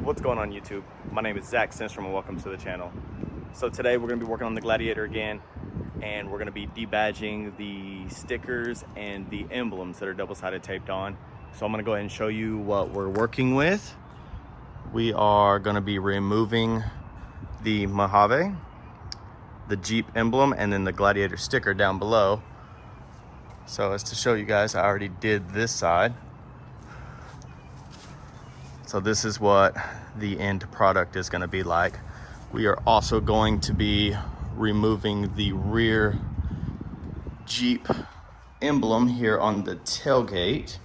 What's going on YouTube? My name is Zach Sinstrom and welcome to the channel. So today we're going to be working on the Gladiator again, and we're going to be debadging the stickers and the emblems that are double-sided taped on. So I'm going to go ahead and show you what we're working with. We are going to be removing the Mojave, the Jeep emblem, and then the Gladiator sticker down below. So as to show you guys, I already did this side. So this is what the end product is going to be like. We are also going to be removing the rear Jeep emblem here on the tailgate.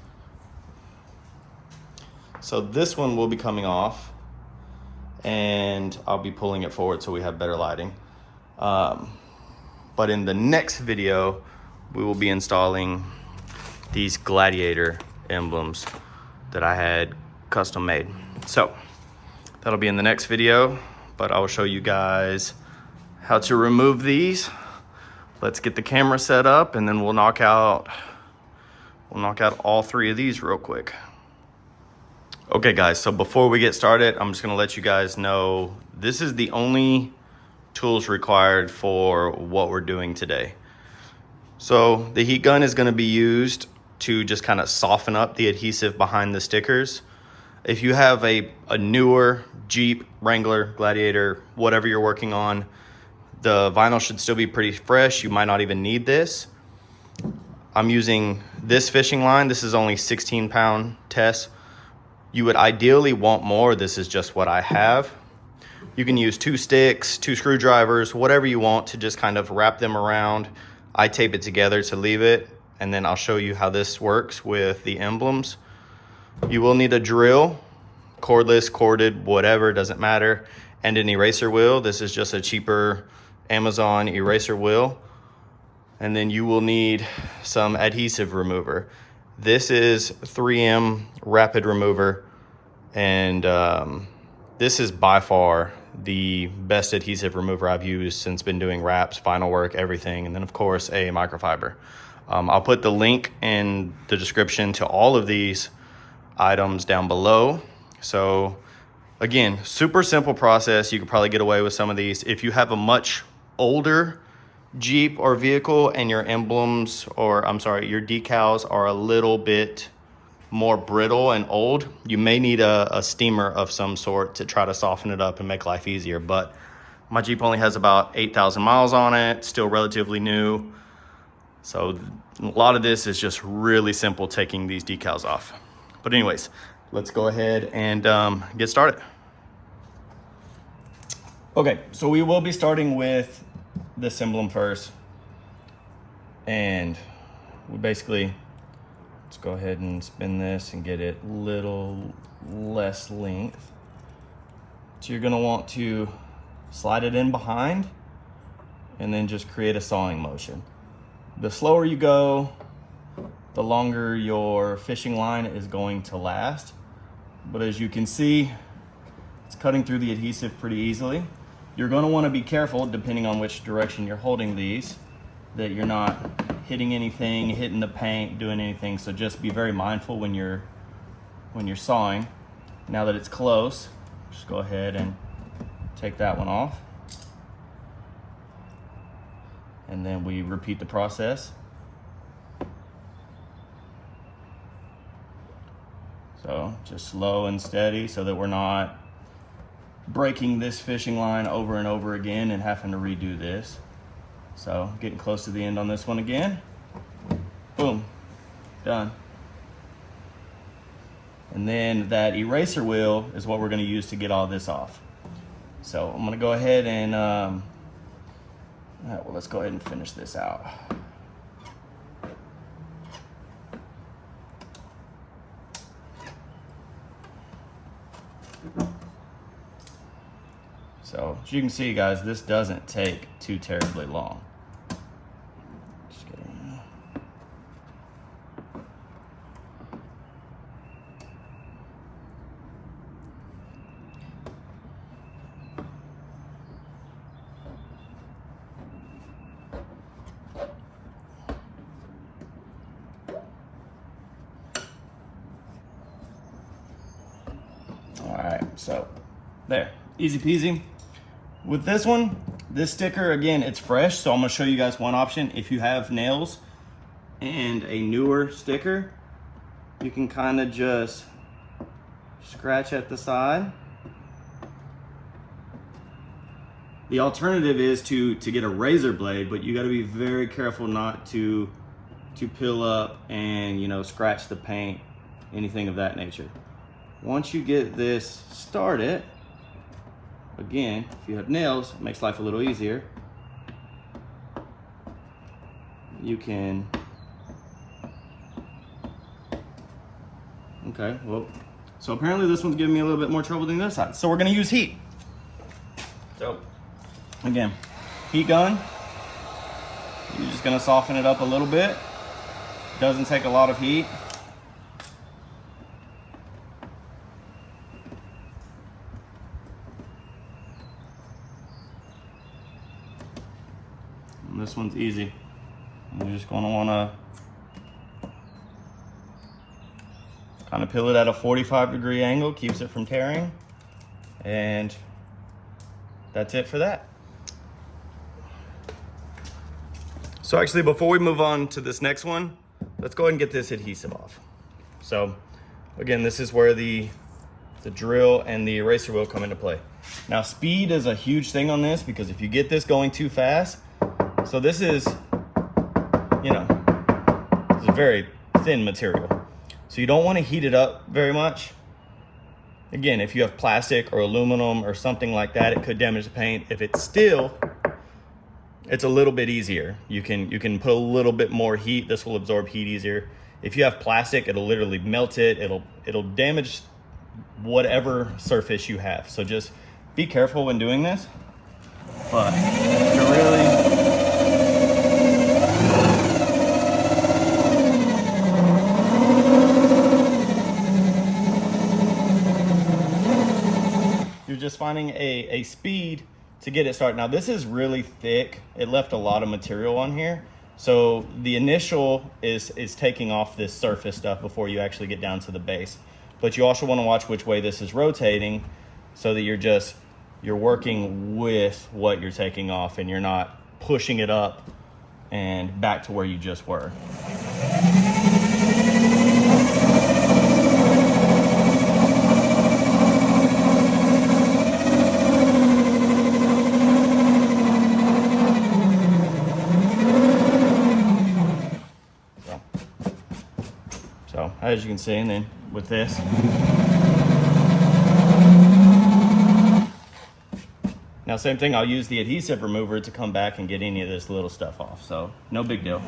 So this one will be coming off, and I'll be pulling it forward so we have better lighting. But in the next video, we will be installing these Gladiator emblems that I had custom made. So that'll be in the next video, but I will show you guys how to remove these. Let's get the camera set up, and then we'll knock out all three of these real quick. Okay guys, so before we get started, I'm just gonna let you guys know this is the only tools required for what we're doing today. So the heat gun is gonna be used to just kind of soften up the adhesive behind the stickers. If you have a newer Jeep Wrangler, Gladiator, whatever you're working on, the vinyl should still be pretty fresh. You might not even need this. I'm using this fishing line. This is only 16-pound test. You would ideally want more. This is just what I have. You can use 2 sticks, 2 screwdrivers, whatever you want to just kind of wrap them around. I tape it together to leave it, and then I'll show you how this works with the emblems. You will need a drill, cordless, corded, whatever, doesn't matter, and an eraser wheel. This is just a cheaper Amazon eraser wheel. And then you will need some adhesive remover. This is 3M rapid remover, and this is by far the best adhesive remover I've used since been doing wraps, vinyl work, everything, and then of course a microfiber. I'll put the link in the description to all of these items down below. So again, super simple process. You could probably get away with some of these. If you have a much older Jeep or vehicle and your emblems, or I'm sorry, your decals are a little bit more brittle and old, you may need a steamer of some sort to try to soften it up and make life easier. But my Jeep only has about 8,000 miles on it, still relatively new. So a lot of this is just really simple, taking these decals off. But anyways, let's go ahead and get started. Okay, so we will be starting with this emblem first. And we basically, let's go ahead and spin this and get it a little less length. So you're gonna want to slide it in behind and then just create a sawing motion. The slower you go, the longer your fishing line is going to last. But as you can see, it's cutting through the adhesive pretty easily. You're going to want to be careful, depending on which direction you're holding these, that you're not hitting anything, hitting the paint, doing anything. So just be very mindful when you're sawing. Now that it's close, just go ahead and take that one off. And then we repeat the process. So just slow and steady so that we're not breaking this fishing line over and over again and having to redo this. So getting close to the end on this one again. Boom, done. And then that eraser wheel is what we're gonna use to get all this off. So I'm gonna go ahead and, well, let's go ahead and finish this out. So as you can see guys, this doesn't take too terribly long. Just kidding. right, so there, easy peasy. With this one, this sticker, again, it's fresh, so I'm gonna show you guys one option. If you have nails and a newer sticker, you can kind of just scratch at the side. The alternative is to get a razor blade, but you gotta be very careful not to peel up and, you know, scratch the paint, anything of that nature. Once you get this started, again, if you have nails, it makes life a little easier. You can, okay, well, so apparently this one's giving me a little bit more trouble than this side. So we're gonna use heat. So, again, heat gun. You're just gonna soften it up a little bit. Doesn't take a lot of heat. And this one's easy. You're just gonna wanna kind of peel it at a 45-degree angle, keeps it from tearing. And that's it for that. So actually, before we move on to this next one, let's go ahead and get this adhesive off. So again, this is where the drill and the eraser wheel come into play. Now, speed is a huge thing on this, because if you get this going too fast, so this is, you know, it's a very thin material. So you don't want to heat it up very much. Again, if you have plastic or aluminum or something like that, it could damage the paint. If it's steel, it's a little bit easier. You can put a little bit more heat. This will absorb heat easier. If you have plastic, it'll literally melt it. It'll damage whatever surface you have. So just be careful when doing this. But to really, you're just finding a speed to get it started. Now this is really thick. It left a lot of material on here. So the initial is taking off this surface stuff before you actually get down to the base. But you also want to watch which way this is rotating, so that you're working with what you're taking off and you're not pushing it up and back to where you just were. So as you can see, and then with this, now same thing, I'll use the adhesive remover to come back and get any of this little stuff off. So no big deal.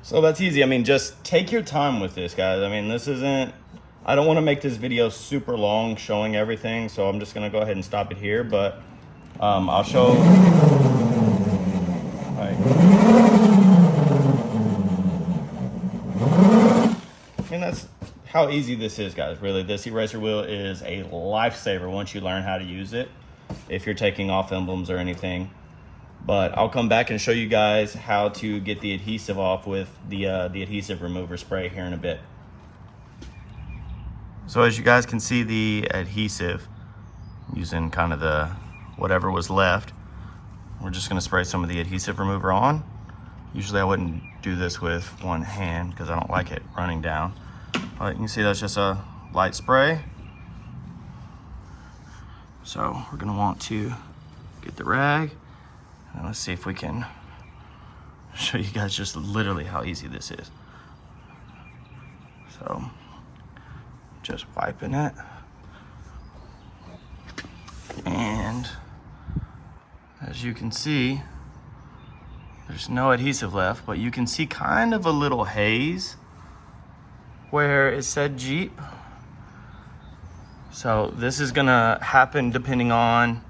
So that's easy. I mean, just take your time with this, guys. I mean, this isn't, I don't want to make this video super long showing everything, so I'm just going to go ahead and stop it here. But I'll show, like, and that's how easy this is, guys. Really, this eraser wheel is a lifesaver once you learn how to use it, if you're taking off emblems or anything. But I'll come back and show you guys how to get the adhesive off with the adhesive remover spray here in a bit. So as you guys can see, the adhesive, using kind of the whatever was left, we're just going to spray some of the adhesive remover on. Usually I wouldn't do this with one hand because I don't like it running down. But you can see that's just a light spray. So we're going to want to get the rag. And let's see if we can show you guys just literally how easy this is. So, just wiping it. And as you can see, there's no adhesive left, but you can see kind of a little haze where it said Jeep. So this is gonna happen depending on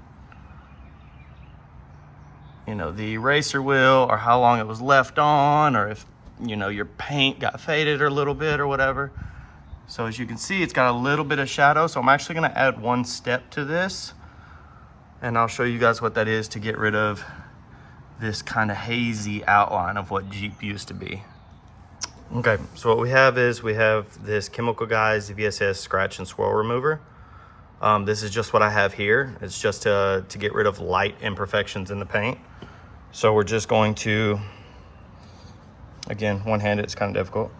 you know, the eraser wheel, or how long it was left on, or if, you know, your paint got faded a little bit or whatever. So as you can see, it's got a little bit of shadow. So I'm actually gonna add one step to this, and I'll show you guys what that is to get rid of this kind of hazy outline of what Jeep used to be. Okay, so what we have is we have this Chemical Guys VSS scratch and swirl remover. This is just what I have here. It's just to get rid of light imperfections in the paint. So we're just going to, again, one-handed, it's kind of difficult,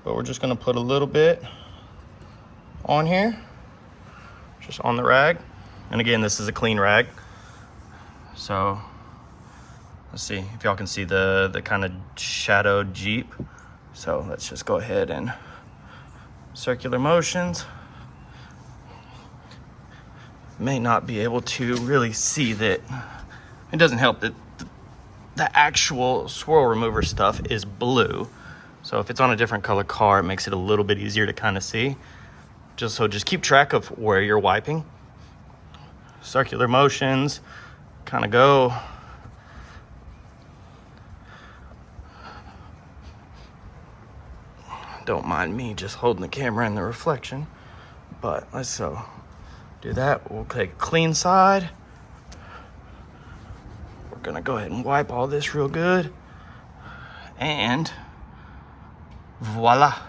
but we're just gonna put a little bit on here, just on the rag. And again, this is a clean rag. So let's see if y'all can see the kind of shadowed Jeep. So let's just go ahead and circular motions. May not be able to really see that. It doesn't help that the actual swirl remover stuff is blue. So if it's on a different color car, it makes it a little bit easier to kind of see. Just keep track of where you're wiping. Circular motions, kind of go. Don't mind me just holding the camera in the reflection, but let's do that. We'll take a clean side. We're gonna go ahead and wipe all this real good, and voila.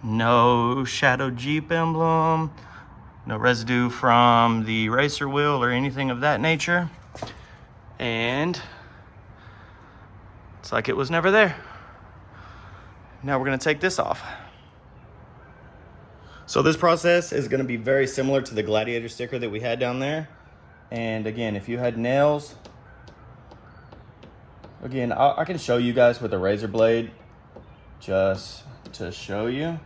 No shadow Jeep emblem, no residue from the racer wheel or anything of that nature, and it's like it was never there. Now we're gonna take this off. So this process is gonna be very similar to the Gladiator sticker that we had down there. And again, if you had nails, again, I can show you guys with a razor blade just to show you.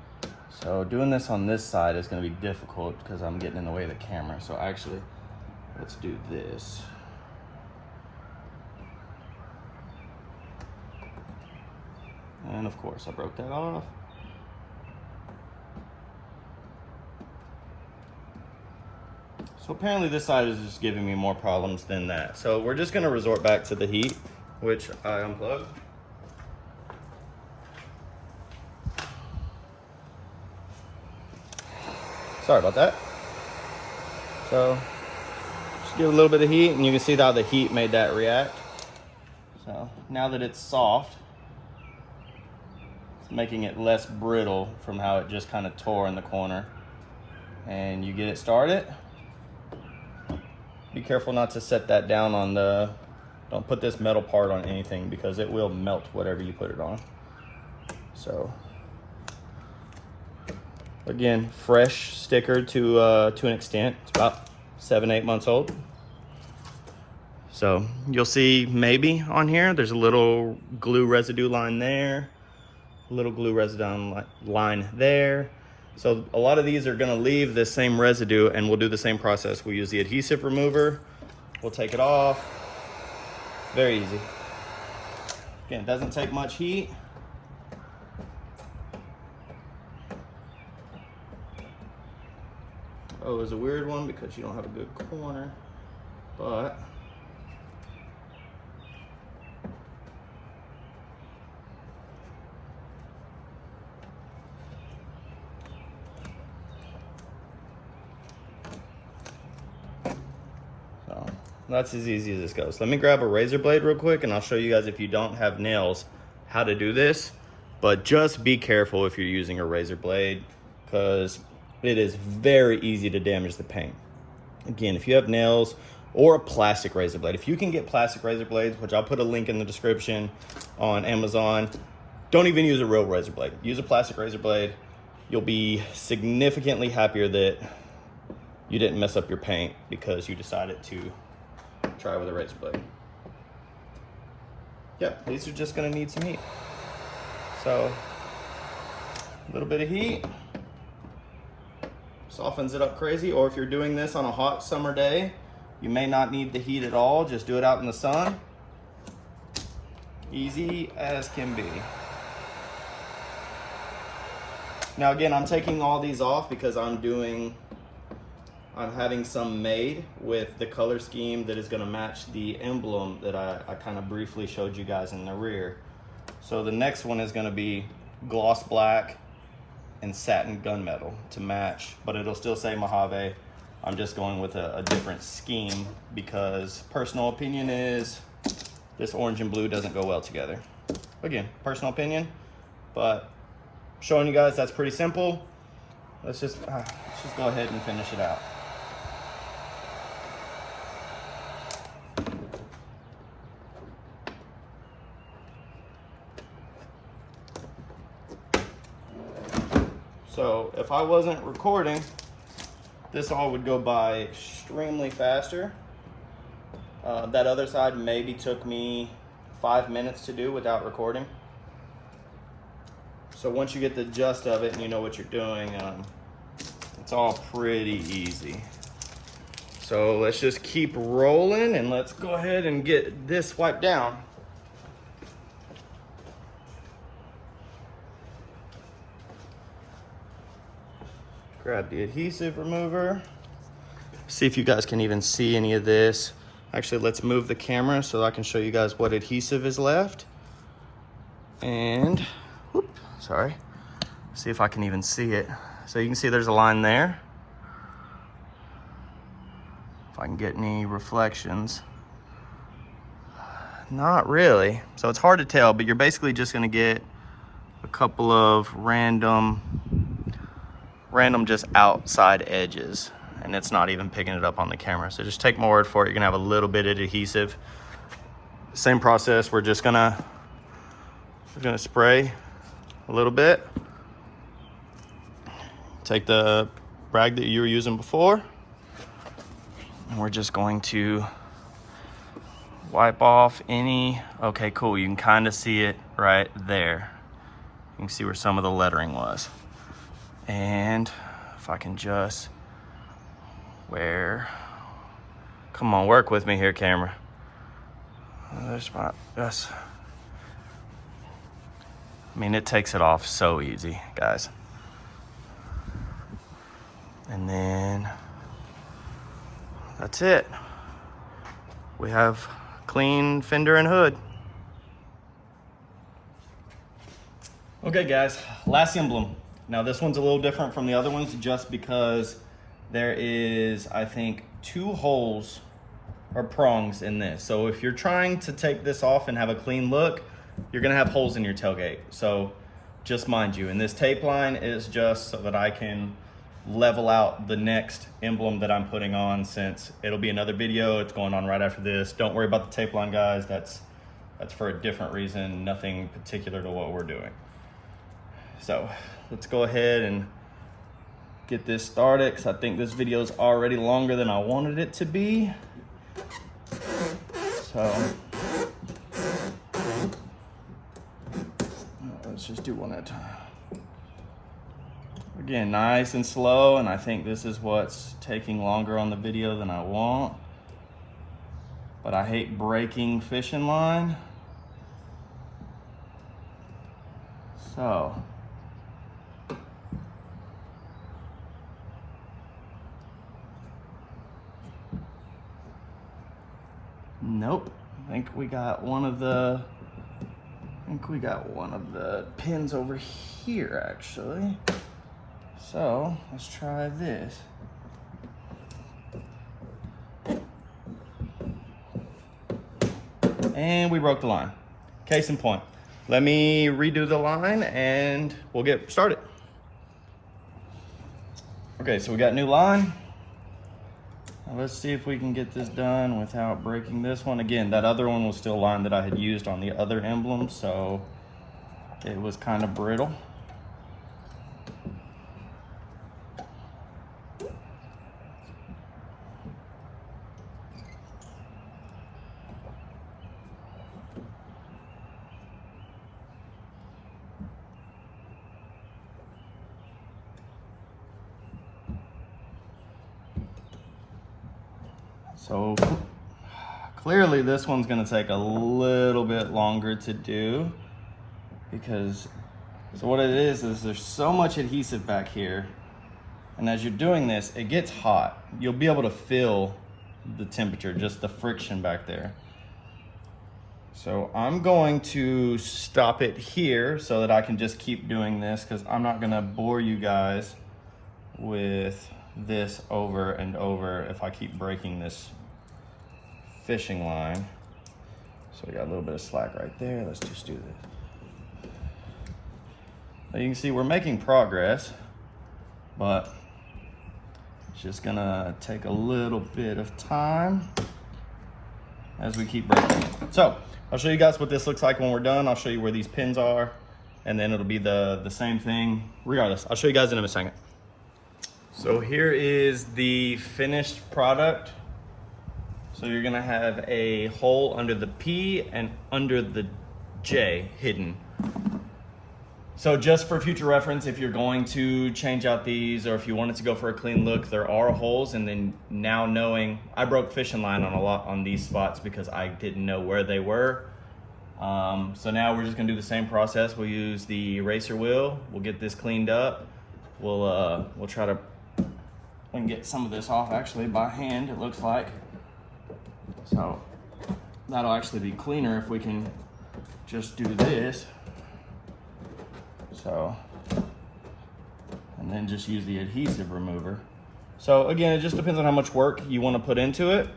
So doing this on this side is gonna be difficult because I'm getting in the way of the camera. So actually, let's do this. And of course, I broke that off. So apparently this side is just giving me more problems than that. So we're just gonna resort back to the heat, which I unplugged. Sorry about that. So just give it a little bit of heat, and you can see how the heat made that react. So now that it's soft, it's making it less brittle from how it just kind of tore in the corner. And you get it started. Be careful not to set that down on the, don't put this metal part on anything because it will melt whatever you put it on. So again, fresh sticker to an extent. It's about 7-8 months old. So you'll see maybe on here, there's a little glue residue line there, a little glue residue line there. So a lot of these are gonna leave the same residue, and we'll do the same process. We'll use the adhesive remover. We'll take it off. Very easy. Again, it doesn't take much heat. Oh, it was a weird one because you don't have a good corner, but that's as easy as this goes. Let me grab a razor blade real quick, and I'll show you guys, if you don't have nails, how to do this. But just be careful if you're using a razor blade, because it is very easy to damage the paint. Again, if you have nails or a plastic razor blade, if you can get plastic razor blades, which I'll put a link in the description on Amazon, don't even use a real razor blade. Use a plastic razor blade. You'll be significantly happier that you didn't mess up your paint because you decided to try with a razor blade. Yep, these are just gonna need some heat. So a little bit of heat softens it up crazy. Or if you're doing this on a hot summer day, you may not need the heat at all. Just do it out in the sun. Easy as can be. Now again, I'm taking all these off because I'm doing I'm having some made with the color scheme that is going to match the emblem that I kind of briefly showed you guys in the rear. So the next one is going to be gloss black and satin gunmetal to match, but it'll still say Mojave. I'm just going with a different scheme because personal opinion is this orange and blue doesn't go well together. Again, personal opinion, but showing you guys that's pretty simple. Let's just go ahead and finish it out. So if I wasn't recording, this all would go by extremely faster. That other side maybe took me 5 minutes to do without recording. So once you get the gist of it and you know what you're doing, it's all pretty easy. So let's just keep rolling and let's go ahead and get this wiped down. Grab the adhesive remover. See if you guys can even see any of this. Actually, let's move the camera so I can show you guys what adhesive is left. And, whoop, sorry. See if I can even see it. So you can see there's a line there. If I can get any reflections. Not really. So it's hard to tell, but you're basically just gonna get a couple of random just outside edges, and it's not even picking it up on the camera. So just take my word for it. You're gonna have a little bit of adhesive. Same process. We're gonna spray a little bit. Take the rag that you were using before, and we're just going to wipe off any. Okay, cool. You can kind of see it right there. You can see where some of the lettering was. And if I can just come on, work with me here, camera. Yes. I mean, it takes it off so easy, guys. And then that's it. We have clean fender and hood. Okay, guys, last emblem. Now this one's a little different from the other ones just because there is, I think, 2 holes or prongs in this. So if you're trying to take this off and have a clean look, you're gonna have holes in your tailgate. So just mind you, and this tape line is just so that I can level out the next emblem that I'm putting on, since it'll be another video. It's going on right after this. Don't worry about the tape line, guys. That's for a different reason, nothing particular to what we're doing. So let's go ahead and get this started, because I think this video is already longer than I wanted it to be. So let's just do one at a time. Again, nice and slow, and I think this is what's taking longer on the video than I want. But I hate breaking fishing line. So nope. I think we got one of the pins over here, actually. So let's try this. And we broke the line. Case in point. Let me redo the line and we'll get started. Okay, so we got new line. Now let's see if we can get this done without breaking this one. Again, that other one was still line that I had used on the other emblem, so it was kind of brittle. So clearly this one's gonna take a little bit longer to do, because so what it is there's so much adhesive back here And as you're doing this, it gets hot. You'll be able to feel the temperature, just the friction back there. So I'm going to stop it here so that I can just keep doing this, because I'm not gonna bore you guys with this over and over if I keep breaking this fishing line. So we got a little bit of slack right there. Let's just do this. Now you can see we're making progress, but it's just gonna take a little bit of time as we keep breaking it. So I'll show you guys what this looks like when we're done. I'll show you where these pins are, and then it'll be the same thing regardless. I'll show you guys in a second. So here is the finished product. So you're gonna have a hole under the P and under the J hidden. So just for future reference, if you're going to change out these, or if you wanted to go for a clean look, there are holes. And then now knowing, I broke fishing line on these spots because I didn't know where they were. So now we're just gonna do the same process. We'll use the eraser wheel. We'll get this cleaned up. We'll try to get some of this off actually by hand, it looks like. So that'll actually be cleaner if we can just do this. So, and then just use the adhesive remover. So again, it just depends on how much work you want to put into it.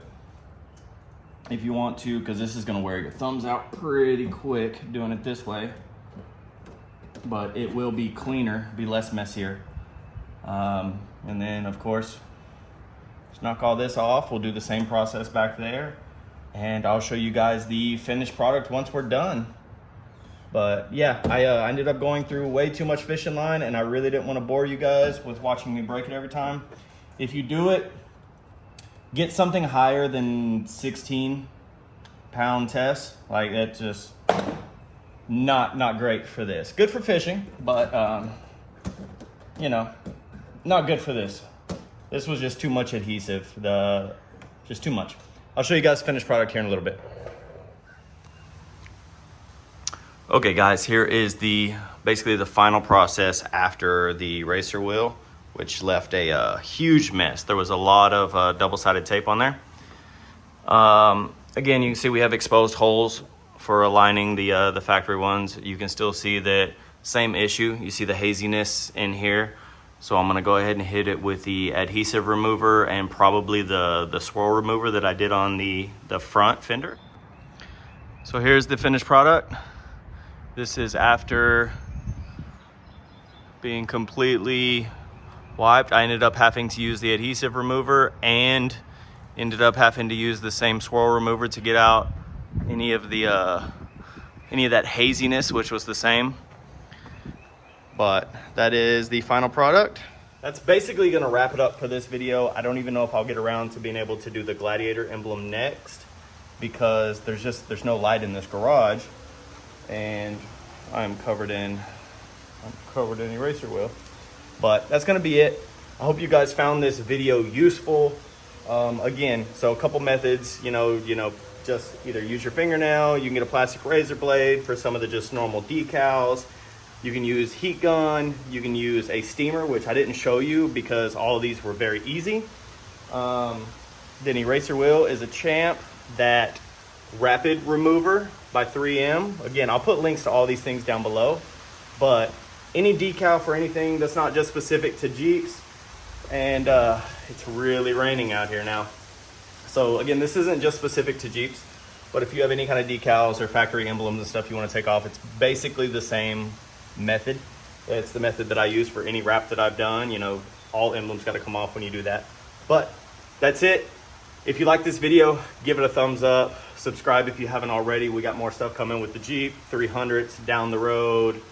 If you want to, because this is going to wear your thumbs out pretty quick doing it this way, but it will be cleaner, be less messier. And then of course, just knock all this off. We'll do the same process back there, and I'll show you guys the finished product once we're done. But yeah, I ended up going through way too much fishing line, and I really didn't want to bore you guys with watching me break it every time. If you do it, get something higher than 16-pound test. Like, that's just not great for this. Good for fishing, but you know, not good for this. This was just too much adhesive, just too much. I'll show you guys finished product here in a little bit. Okay guys, here is basically the final process after the eraser wheel, which left a huge mess. There was a lot of double-sided tape on there. Again, you can see we have exposed holes for aligning the factory ones. You can still see that same issue. You see the haziness in here. So I'm gonna go ahead and hit it with the adhesive remover and probably the swirl remover that I did on the front fender. So here's the finished product. This is after being completely wiped. I ended up having to use the adhesive remover and ended up having to use the same swirl remover to get out any of that haziness, which was the same. But that is the final product. That's basically gonna wrap it up for this video. I don't even know if I'll get around to being able to do the Gladiator emblem next, because there's no light in this garage, and I'm covered in eraser wheel. But that's gonna be it. I hope you guys found this video useful. Again, so a couple methods, you know, just either use your fingernail, you can get a plastic razor blade for some of the just normal decals. You can use heat gun, you can use a steamer, which I didn't show you because all of these were very easy. Then eraser wheel is a champ. That rapid remover by 3M. Again, I'll put links to all these things down below, but any decal for anything that's not just specific to Jeeps. And it's really raining out here now. So again, this isn't just specific to Jeeps, but if you have any kind of decals or factory emblems and stuff you want to take off, it's basically the same method. It's the method that I use for any wrap that I've done. You know, all emblems got to come off when you do that. But that's it. If you like this video, give it a thumbs up. Subscribe if you haven't already. We got more stuff coming with the Jeep 300s down the road,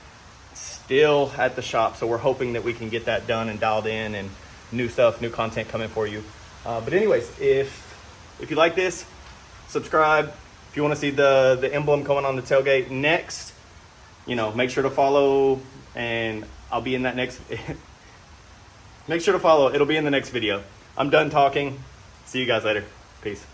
still at the shop. So we're hoping that we can get that done and dialed in, and new stuff, new content coming for you. But anyways, if you like this, subscribe. If you want to see the emblem coming on the tailgate next, you know, make sure to follow, and I'll be in that next. Make sure to follow. It'll be in the next video. I'm done talking. See you guys later. Peace.